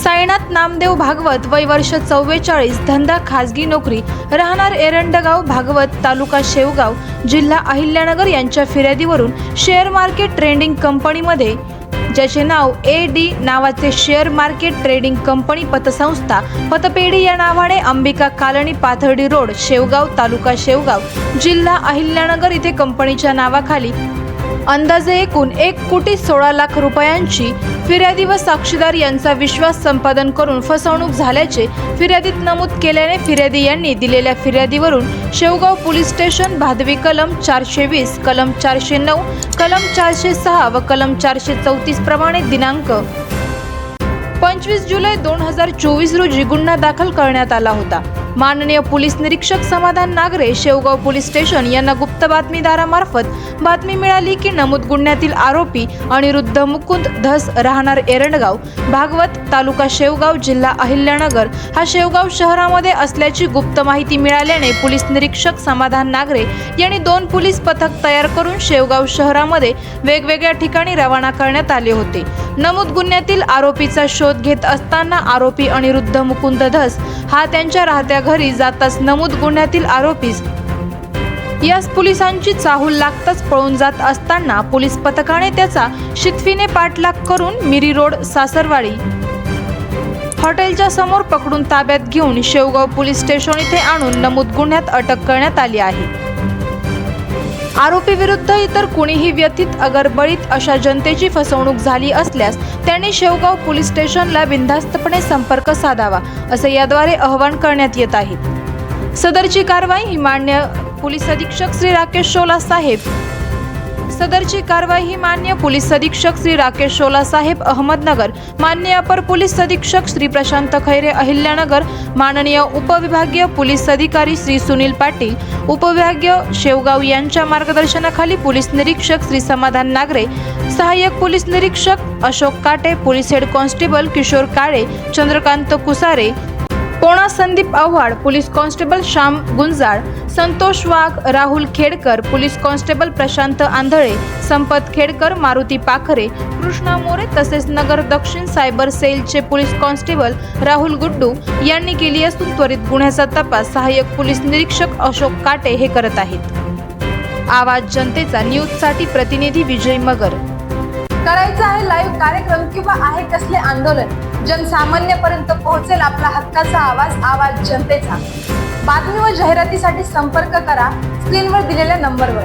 साईनाथ नामदेव भागवत, वय वर्ष 44, धंदा खाजगी नोकरी, राहणार एरंडगाव भागवत, तालुका शेवगाव, जिल्हा अहिल्यानगर यांच्या फिर्यादीवरून शेअर मार्केट ट्रेडिंग कंपनीमध्ये, ज्याचे नाव AD नावाचे शेअर मार्केट ट्रेडिंग कंपनी पतसंस्था पतपेढी या नावाने अंबिका कॉलनी, पाथर्डी रोड, शेवगाव, तालुका शेवगाव, जिल्हा अहिल्यानगर इथे कंपनीच्या नावाखाली अंदाजे एकूण 1,16,00,000 रुपयांची फिर्यादी व साक्षीदार यांचा विश्वास संपादन करून फसवणूक झाल्याचे फिर्यादीत नमूद केल्याने फिर्यादी यांनी दिलेल्या फिर्यादीवरून शेवगाव पोलीस स्टेशन भादवी कलम 420, कलम 409, कलम 406 व कलम 434 प्रमाणे दिनांक 25 जुलै 2024 रोजी गुन्हा दाखल करण्यात आला होता। माननीय पोलीस निरीक्षक समाधान नागरे, शेवगाव पोलीस स्टेशन यांना गुप्त बातमीदारामार्फत बातमी मिळाली की नमूद गुन्ह्यातील आरोपी अनिरुद्ध मुकुंद धस, राहणार एरंडगाव भागवत, तालुका शेवगाव, जिल्हा अहिल्यानगर हा शेवगाव शहरामध्ये असल्याची गुप्त माहिती मिळाल्याने पोलीस निरीक्षक समाधान नागरे यांनी 2 पोलीस पथक तयार करून शेवगाव शहरामध्ये वेगवेगळ्या ठिकाणी रवाना करण्यात आले होते। नमूद गुन्ह्यातील आरोपीचा शोध घेत असताना आरोपी अनिरुद्ध मुकुंद धस हा त्यांच्या राहत्या घरी जाताच नमूद गुन्ह्यातील आरोपीस यास पोलिसांची चाहूल लागताच पळून जात असताना पोलीस पथकाने त्याचा शितफीने पाठलाग करून मिरी रोड सासरवाडी हॉटेलच्या समोर पकडून ताब्यात घेऊन शेवगाव पोलीस स्टेशन इथे आणून नमूद गुन्ह्यात अटक करण्यात आली आहे। आरोपी विरुद्ध इतर कुणीही व्यथित अगरबळीत अशा जनतेची फसवणूक झाली असल्यास त्यांनी शेवगाव पोलीस स्टेशनला बिनधास्तपणे संपर्क साधावा असे याद्वारे आवाहन करण्यात येत आहे। सदरची कारवाई ही मान्य पोलीस अधीक्षक श्री राकेश शोला साहेब अहमदनगर, माननीय अपर पोलीस अधीक्षक श्री प्रशांत खैरे अहिल्यानगर, माननीय उपविभागीय पोलीस अधिकारी श्री सुनील पाटील उपविभागीय शेवगाव यांच्या मार्गदर्शनाखाली पोलीस निरीक्षक श्री समाधान नागरे, सहाय्यक पोलीस निरीक्षक अशोक काटे, पोलीस हेड कॉन्स्टेबल किशोर काळे, चंद्रकांत कुसारे, पोणा संदीप आव्हाड, पोलीस कॉन्स्टेबल श्याम गुंजाळ, संतोष वाघ, राहुल खेडकर, पोलीस कॉन्स्टेबल प्रशांत आंधळे, संपत खेडकर, मारुती पाखरे, कृष्णा मोरे तसेच नगर दक्षिण सायबर सेलचे पोलीस कॉन्स्टेबल राहुल गुड्डू यांनी केली असून त्वरित गुन्ह्याचा तपास सहाय्यक पोलीस निरीक्षक अशोक काटे हे करत आहेत। आवाज जनतेचा न्यूजसाठी प्रतिनिधी विजय मगर। करायचा आहे लाईव्ह कार्यक्रम किंवा आहे कसले आंदोलन, जनसामान्यपर्यंत पोहोचेल आपला हक्काचा आवाज जनतेचा। बातमी व जाहिरातीसाठी संपर्क करा स्क्रीनवर दिलेल्या नंबरवर।